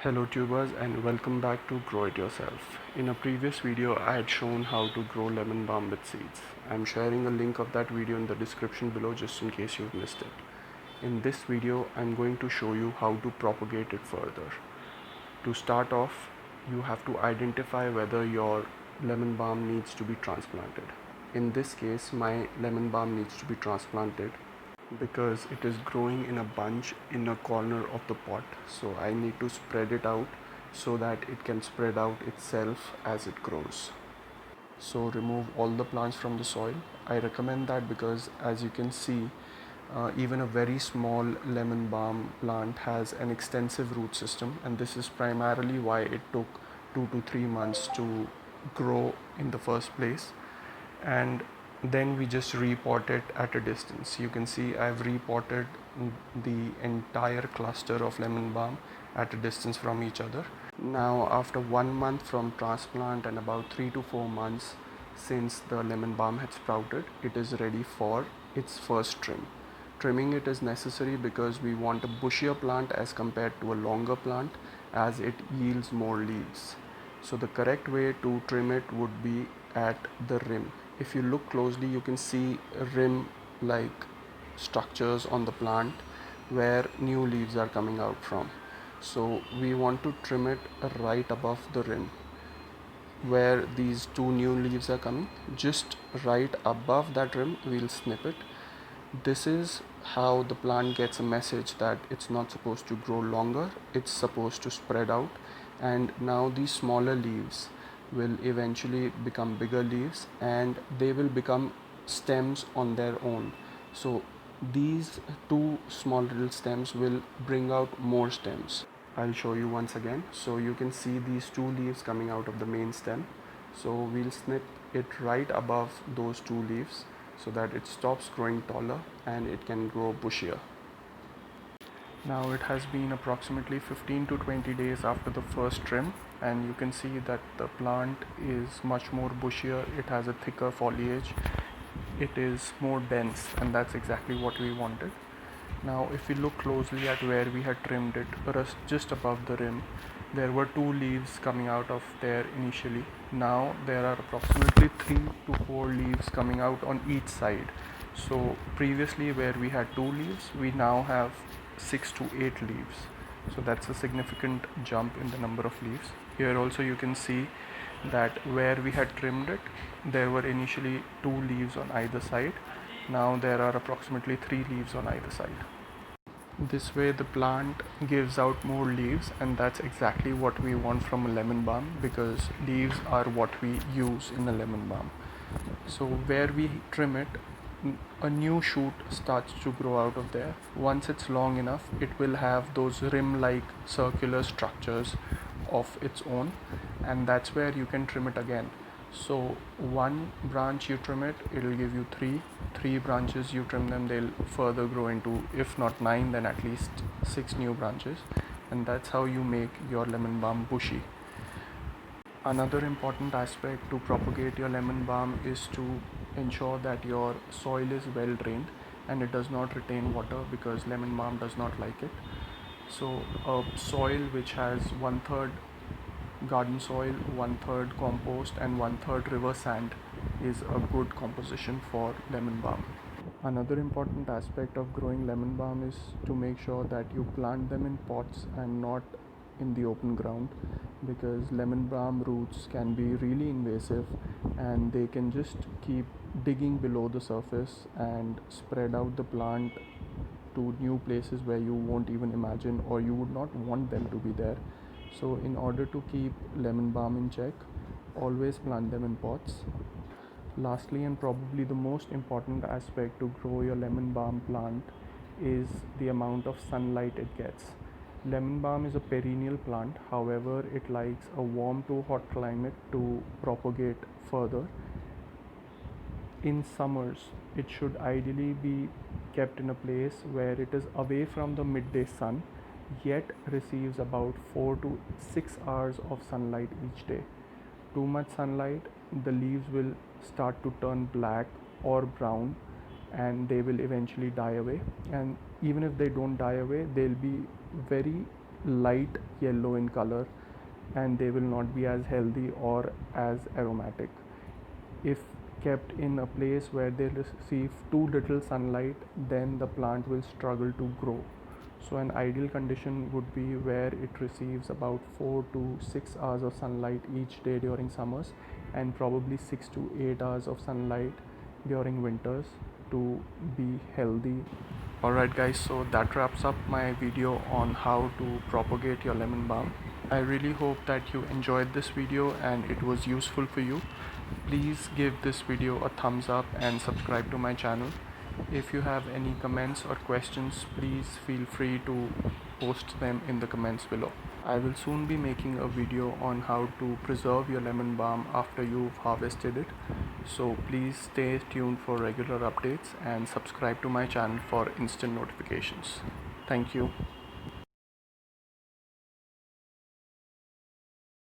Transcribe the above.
Hello tubers and welcome back to Grow It Yourself. In a previous video I had shown how to grow lemon balm with seeds. I'm sharing a link of that video in the description below just in case you've missed it. In this video I'm going to show you how to propagate it further. To start off, you have to identify whether your lemon balm needs to be transplanted. In this case, my lemon balm needs to be transplanted because it is growing in a bunch in a corner of the pot, so I need to spread it out so that it can spread out itself as it grows. So remove all the plants from the soil. I recommend that because, as you can see, even a very small lemon balm plant has an extensive root system, and this is primarily why it took 2 to 3 months to grow in the first place. And then we just repot it at a distance. You can see I've repotted the entire cluster of lemon balm at a distance from each other. Now after 1 month from transplant and about 3 to 4 months since the lemon balm had sprouted, it is ready for its first trim. Trimming it is necessary because we want a bushier plant as compared to a longer plant, as it yields more leaves. So the correct way to trim it would be at the rim. If you look closely, you can see rim like structures on the plant where new leaves are coming out from. So we want to trim it right above the rim where these two new leaves are coming. Just right above that rim we'll snip it. This is how the plant gets a message that it's not supposed to grow longer, it's supposed to spread out. And now these smaller leaves will eventually become bigger leaves and they will become stems on their own. So these two small little stems will bring out more stems. I'll show you once again. So you can see these two leaves coming out of the main stem. So we'll snip it right above those two leaves so that it stops growing taller and it can grow bushier. Now it has been approximately 15 to 20 days after the first trim, and you can see that the plant is much more bushier. It has a thicker foliage, it is more dense, and that's exactly what we wanted. Now if we look closely at where we had trimmed it, just above the rim, there were two leaves coming out of there initially. Now there are approximately 3 to 4 leaves coming out on each side. So previously where we had 2 leaves, we now have 6 to 8 leaves. So that's a significant jump in the number of leaves. Here also you can see that where we had trimmed it, there were initially 2 leaves on either side. Now there are approximately 3 leaves on either side. This way the plant gives out more leaves, and that's exactly what we want from a lemon balm, because leaves are what we use in a lemon balm. So where we trim it, a new shoot starts to grow out of there. Once it's long enough, it will have those rim-like circular structures of its own, and that's where you can trim it again. So one branch you trim it, it'll give you three branches you trim them, they'll further grow into, if not 9, then at least 6 new branches, and that's how you make your lemon balm bushy. Another important aspect to propagate your lemon balm is to ensure that your soil is well drained and it does not retain water, because lemon balm does not like it. So a soil which has 1/3 garden soil, 1/3 compost, and 1/3 river sand is a good composition for lemon balm. Another important aspect of growing lemon balm is to make sure that you plant them in pots and not in the open ground, because lemon balm roots can be really invasive and they can just keep digging below the surface and spread out the plant to new places where you won't even imagine, or you would not want them to be there. So in order to keep lemon balm in check, always plant them in pots. Lastly, and probably the most important aspect to grow your lemon balm plant is the amount of sunlight it gets. Lemon balm is a perennial plant, however, it likes a warm to hot climate to propagate further. In summers, it should ideally be kept in a place where it is away from the midday sun, yet receives about 4 to 6 hours of sunlight each day. Too much sunlight, the leaves will start to turn black or brown and they will eventually die away. And even if they don't die away, they'll be very light yellow in color, and they will not be as healthy or as aromatic. If kept in a place where they receive too little sunlight, then the plant will struggle to grow. So an ideal condition would be where it receives about 4 to 6 hours of sunlight each day during summers, and probably 6 to 8 hours of sunlight during winters to be healthy. Alright guys, so that wraps up my video on how to propagate your lemon balm. I really hope that you enjoyed this video and it was useful for you. Please give this video a thumbs up and subscribe to my channel. If you have any comments or questions, please feel free to post them in the comments below. I will soon be making a video on how to preserve your lemon balm after you've harvested it. So please stay tuned for regular updates and subscribe to my channel for instant notifications. Thank you.